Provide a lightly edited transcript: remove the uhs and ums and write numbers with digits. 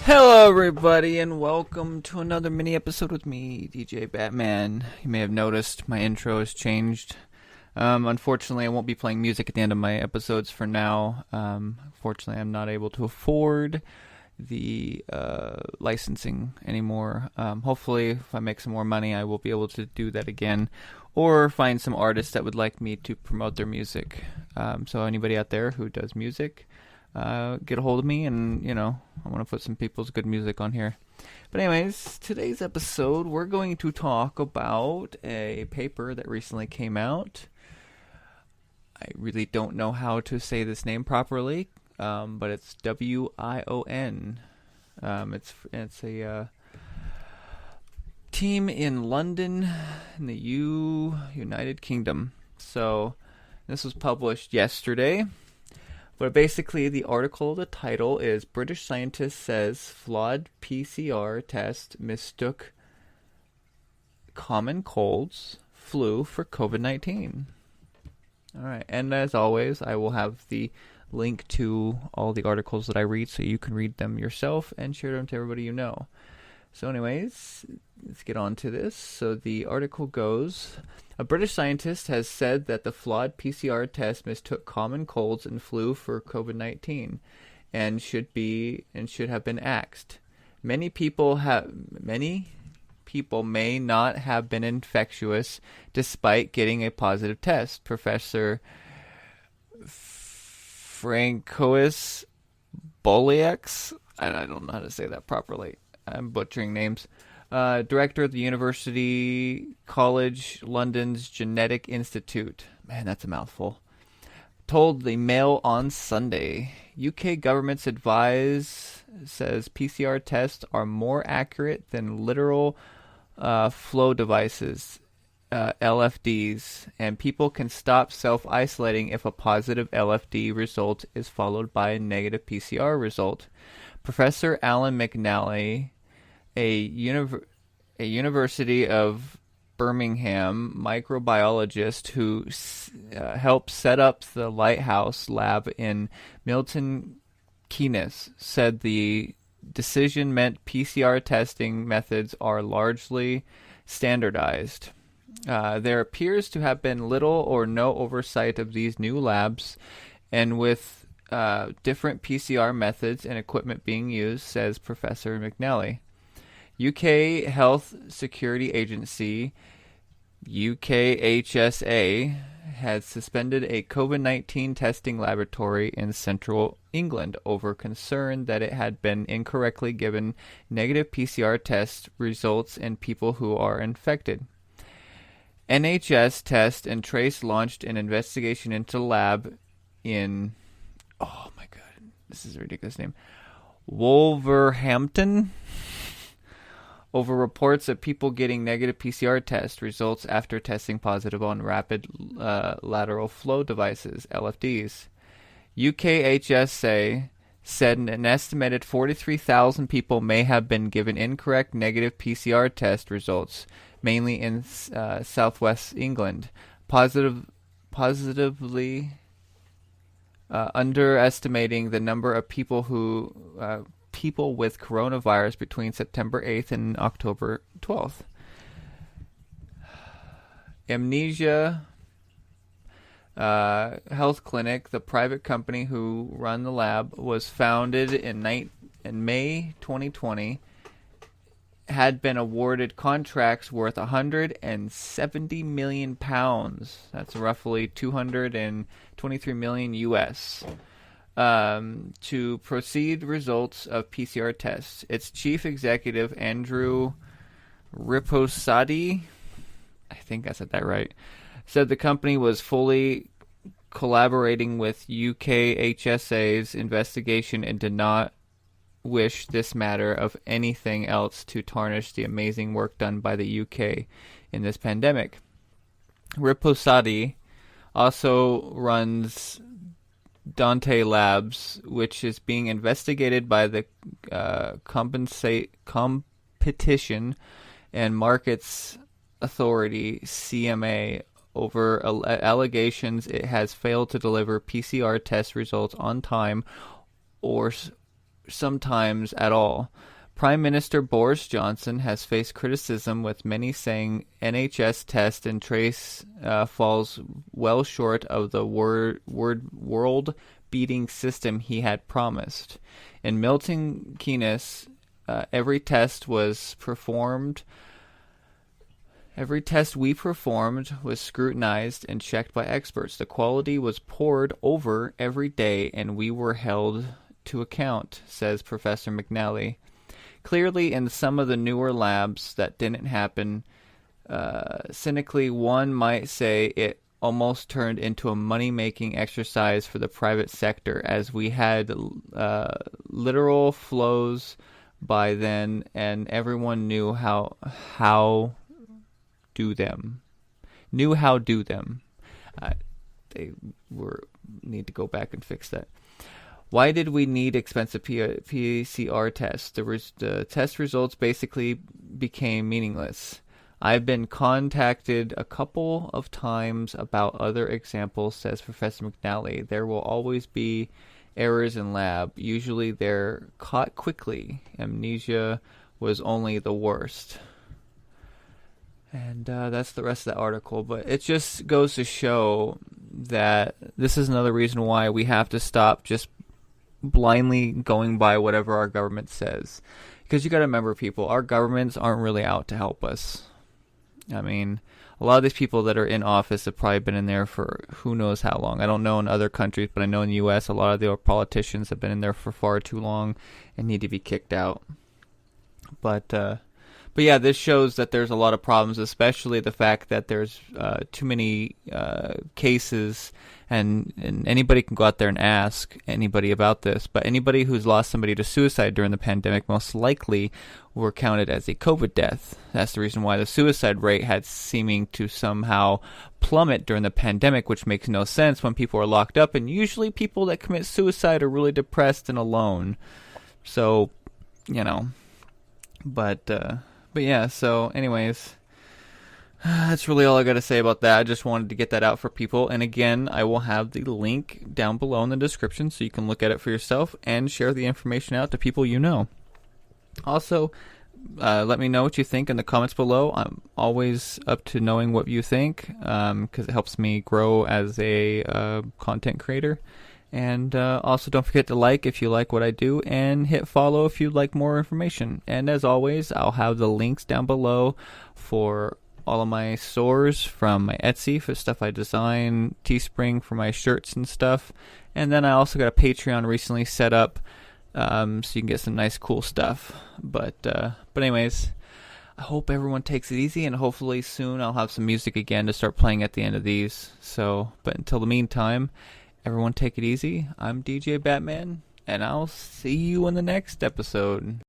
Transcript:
Hello, everybody, and welcome to another mini episode with me, Djbatman. You may have noticed my intro has changed. Unfortunately, I won't be playing music at the end of my episodes for now. Fortunately, I'm not able to afford the licensing anymore. Hopefully, if I make some more money, I will be able to do that again, or find some artists that would like me to promote their music. So anybody out there who does music, get a hold of me, and I want to put some people's good music on here. But anyways, today's episode we're going to talk about a paper that recently came out. I really don't know how to say this name properly, but it's WION. It's a team in London in the United Kingdom. So this was published yesterday. But basically, the article, the title is British Scientist Says Flawed PCR Test Mistook Common Colds, Flu for COVID-19. Alright, and as always, I will have the link to all the articles that I read so you can read them yourself and share them to everybody you know. So anyways, let's get on to this. So the article goes, a British scientist has said that the flawed PCR test mistook common colds and flu for COVID-19 and should have been axed. Many people may not have been infectious despite getting a positive test. Professor Francois Boliax, I don't know how to say that properly. I'm butchering names. Director of the University College London's Genetic Institute. Man, that's a mouthful. Told the Mail on Sunday. UK government's advice says PCR tests are more accurate than literal flow devices, LFDs, and people can stop self-isolating if a positive LFD result is followed by a negative PCR result. Professor Alan McNally, a University of Birmingham microbiologist who helped set up the Lighthouse Lab in Milton Keynes, said the decision meant PCR testing methods are largely standardized. There appears to have been little or no oversight of these new labs, and with different PCR methods and equipment being used, says Professor McNally. UK Health Security Agency, UKHSA, has suspended a COVID-19 testing laboratory in central England over concern that it had been incorrectly given negative PCR test results in people who are infected. NHS Test and Trace launched an investigation into the lab in, oh my god, this is a ridiculous name, Wolverhampton, over reports of people getting negative PCR test results after testing positive on rapid lateral flow devices, LFDs. UKHSA said an estimated 43,000 people may have been given incorrect negative PCR test results, mainly in southwest England, positively underestimating the number of people with coronavirus between September 8th and October 12th. Amnesia Health Clinic, the private company who run the lab, was founded in May 2020, had been awarded contracts worth £170 million. That's roughly 223 million US. To proceed results of PCR tests. Its chief executive, Andrew Riposati, I think I said that right, said the company was fully collaborating with UKHSA's investigation and did not wish this matter of anything else to tarnish the amazing work done by the UK in this pandemic. Riposati also runs Dante Labs, which is being investigated by the Competition and Markets Authority, CMA, over allegations it has failed to deliver PCR test results on time or sometimes at all. Prime Minister Boris Johnson has faced criticism, with many saying NHS test and trace falls well short of the world-beating system he had promised. In Milton Keynes, every test we performed was scrutinized and checked by experts. The quality was pored over every day, and we were held to account, says Professor McNally. Clearly, in some of the newer labs, that didn't happen. Cynically, one might say it almost turned into a money-making exercise for the private sector, as we had literal flows by then, and everyone knew how do them. They need to go back and fix that. Why did we need expensive PCR tests? The test results basically became meaningless. I've been contacted a couple of times about other examples, says Professor McNally. There will always be errors in lab. Usually they're caught quickly. Amnesia was only the worst. And that's the rest of the article. But it just goes to show that this is another reason why we have to stop just blindly going by whatever our government says. Because you got to remember, people, our governments aren't really out to help us. I mean, a lot of these people that are in office have probably been in there for who knows how long. I don't know in other countries, but I know in the U.S. a lot of the politicians have been in there for far too long and need to be kicked out. But yeah, this shows that there's a lot of problems, especially the fact that there's too many cases, and anybody can go out there and ask anybody about this, but anybody who's lost somebody to suicide during the pandemic most likely were counted as a COVID death. That's the reason why the suicide rate had seeming to somehow plummet during the pandemic, which makes no sense when people are locked up, and usually people that commit suicide are really depressed and alone. So, but yeah, so anyways, that's really all I got to say about that. I just wanted to get that out for people. And again, I will have the link down below in the description so you can look at it for yourself and share the information out to people you know. Also, let me know what you think in the comments below. I'm always up to knowing what you think, because it helps me grow as a content creator. And also don't forget to like if you like what I do, and hit follow if you'd like more information. And as always, I'll have the links down below for all of my stores, from my Etsy for stuff I design, Teespring for my shirts and stuff. And then I also got a Patreon recently set up, so you can get some nice cool stuff. But anyways, I hope everyone takes it easy, and hopefully soon I'll have some music again to start playing at the end of these. But until the meantime, everyone take it easy. I'm Djbatman, and I'll see you in the next episode.